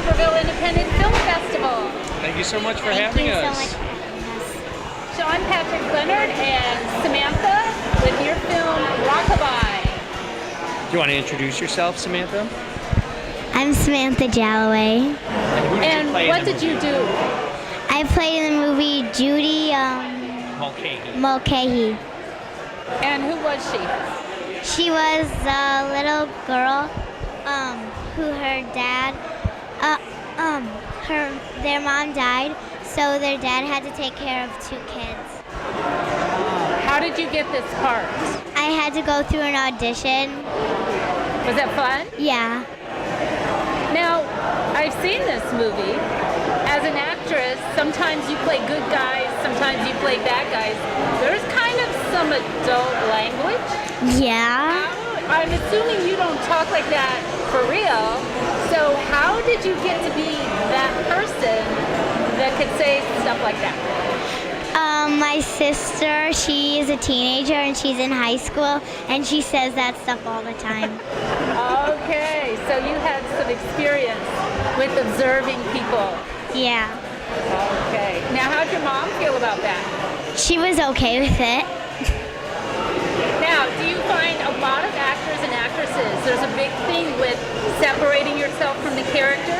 Naperville Independent Film Festival. Thank you so much for having us. Thank you so much for having us. Sean Patrick Leonard and Samantha with your film Rockabye. Do you want to introduce yourself, Samantha? I'm Samantha Jalloway. And what did you do? I played in the movie Judy Mulcahy. And who was she? She was a little girl who her dad, their mom died, so their dad had to take care of 2 kids. How did you get this part? I had to go through an audition. Was that fun? Yeah. Now, I've seen this movie. As an actress, sometimes you play good guys, sometimes you play bad guys. There's kind of some adult language. Yeah. I'm assuming you don't talk like that for real. So how did you get to be that person that could say stuff like that? My sister, she is a teenager and she's in high school and she says that stuff all the time. Okay, so you had some experience with observing people. Yeah. Okay. Now, how'd your mom feel about that? She was okay with it. Now, do you find a lot of actors and actresses, there's a big thing with separating yourself from the character?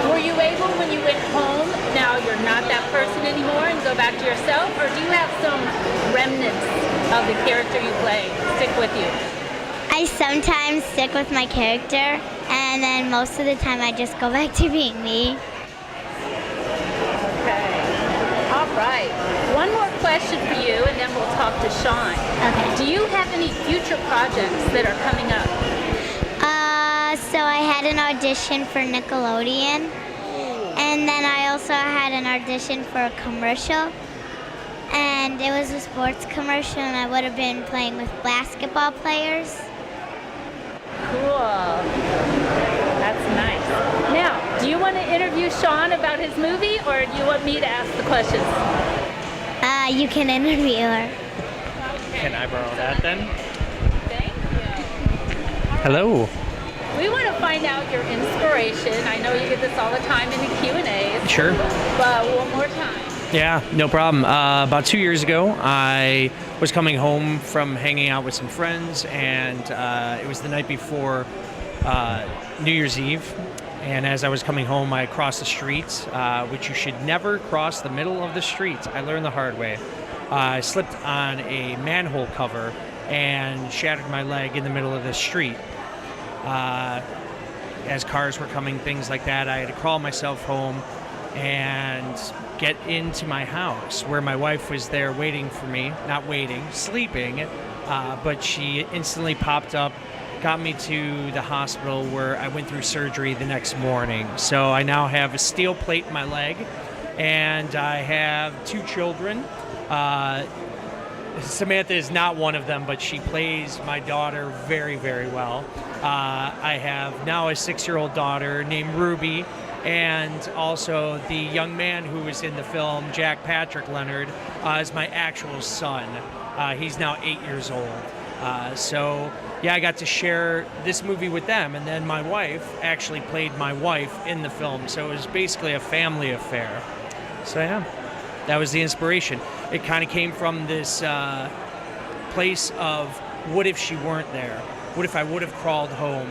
Were you able, when you went home, now you're not that person anymore and go back to yourself? Or do you have some remnants of the character you play stick with you? I sometimes stick with my character and then most of the time I just go back to being me. Okay. All right. One more question for you, and then we'll talk to Sean. Okay. Do you have any future projects that are coming up? So I had an audition for Nickelodeon, and then I also had an audition for a commercial, and it was a sports commercial, and I would have been playing with basketball players. Cool. That's nice. Now, do you want to interview Sean about his movie, or do you want me to ask the questions? You can interview her. Okay. Can I borrow that then? Thank you. Hello. We want to find out your inspiration. I know you get this all the time in the Q&As. Sure. But one more time. Yeah, no problem. About 2 years ago, I was coming home from hanging out with some friends, and it was the night before New Year's Eve. And as I was coming home, I crossed the street, which you should never cross the middle of the street. I learned the hard way. I slipped on a manhole cover and shattered my leg in the middle of the street. As cars were coming, things like that, I had to crawl myself home and get into my house where my wife was there waiting for me, not waiting, sleeping, but she instantly popped up, got me to the hospital where I went through surgery the next morning. So I now have a steel plate in my leg, and I have 2 children. Samantha is not one of them, but she plays my daughter very, very well. I have now a 6-year-old daughter named Ruby, and also the young man who was in the film, Jack Patrick Leonard, is my actual son. He's now 8 years old. So yeah, I got to share this movie with them, and then my wife actually played my wife in the film, so it was basically a family affair. So yeah, that was the inspiration. It kind of came from this place of, what if she weren't there? What if I would have crawled home?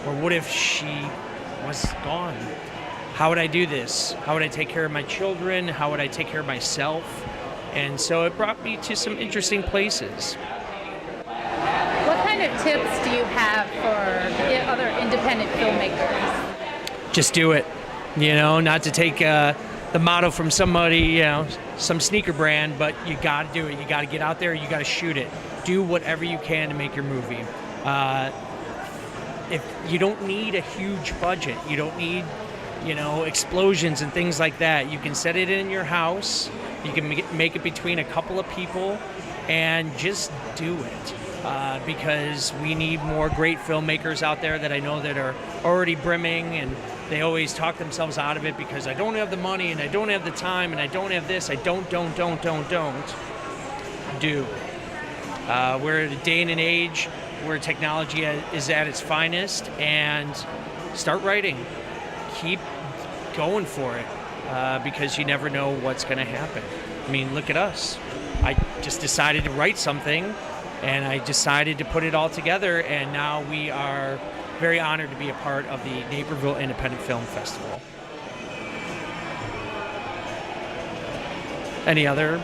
Or what if she was gone? How would I do this? How would I take care of my children? How would I take care of myself? And so it brought me to some interesting places. What kind of tips do you have for other independent filmmakers? Just do it. You know, not to take the motto from somebody, you know, some sneaker brand, but you got to do it. You got to get out there. You got to shoot it. Do whatever you can to make your movie. If you don't need a huge budget, you don't need, you know, explosions and things like that. You can set it in your house. You can make it between a couple of people, and just do it. Because we need more great filmmakers out there that I know that are already brimming, and they always talk themselves out of it because I don't have the money and I don't have the time and I don't have this. I don't. Do. We're at a day and an age where technology is at its finest, and start writing. Keep going for it because you never know what's going to happen. I mean, look at us. I just decided to write something, and I decided to put it all together, and now we are very honored to be a part of the Naperville Independent Film Festival. Any other?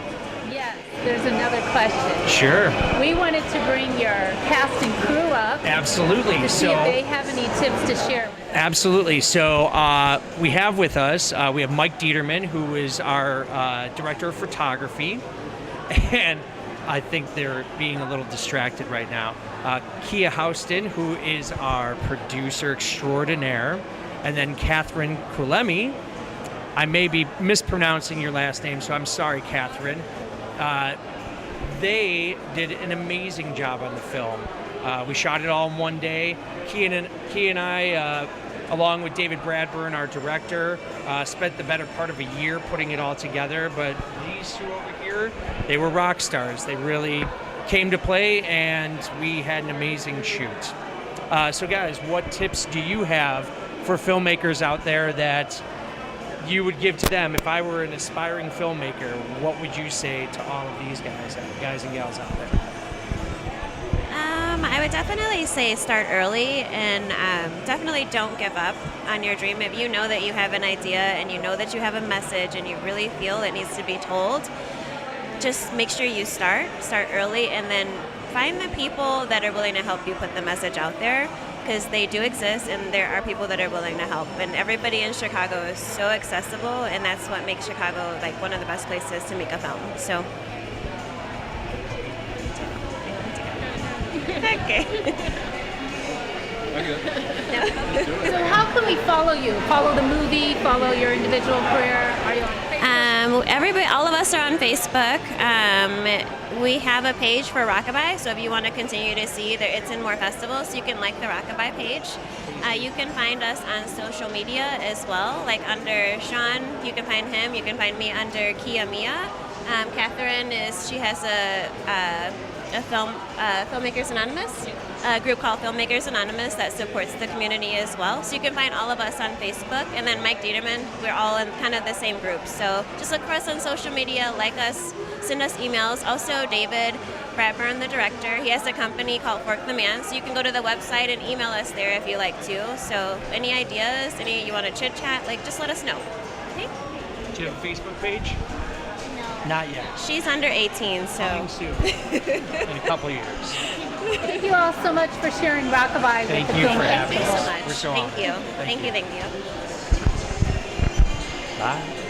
Yes, there's another question. Sure. We wanted to bring your cast and crew up Absolutely. to see if they have any tips to share with us. Absolutely. So we have with us, we have Mike Dieterman, who is our director of photography. And I think they're being a little distracted right now. Kia Houston, who is our producer extraordinaire. And then Catherine Kulemi. I may be mispronouncing your last name, so I'm sorry, Catherine. They did an amazing job on the film. We shot it all in one day. Kia and I, along with David Bradburn, our director, spent the better part of a year putting it all together. But these two over here, they were rock stars. They really came to play, and we had an amazing shoot. So guys, what tips do you have for filmmakers out there that you would give to them? If I were an aspiring filmmaker, what would you say to all of these guys and gals out there? I would definitely say start early, and definitely don't give up on your dream. If you know that you have an idea and you know that you have a message and you really feel it needs to be told, just make sure you start early, and then find the people that are willing to help you put the message out there, because they do exist and there are people that are willing to help. And everybody in Chicago is so accessible, and that's what makes Chicago like one of the best places to make a film. So okay. So how can we follow you? Follow the movie, follow your individual career? Are you on Facebook? Everybody, all of us are on Facebook. We have a page for Rockabye, so if you want to continue to see that it's in more festivals, you can like the Rockabye page. You can find us on social media as well, like under Sean, you can find him. You can find me under Kia Mia. Catherine she has a Filmmakers Anonymous, a group called Filmmakers Anonymous that supports the community as well. So you can find all of us on Facebook, and then Mike Dieterman, we're all in kind of the same group. So just look for us on social media, like us, send us emails. Also, David Bradburn, the director, he has a company called Fork the Man, so you can go to the website and email us there if you like to. So any ideas, you want to chit chat, just let us know. Okay? Do you have a Facebook page? Not yet. She's under 18, so. Coming soon. In a couple years. Thank you all so much for sharing Rockabye with the Thank you film for having Thank you us. so much. We're so Thank honored. you. Thank you. Bye.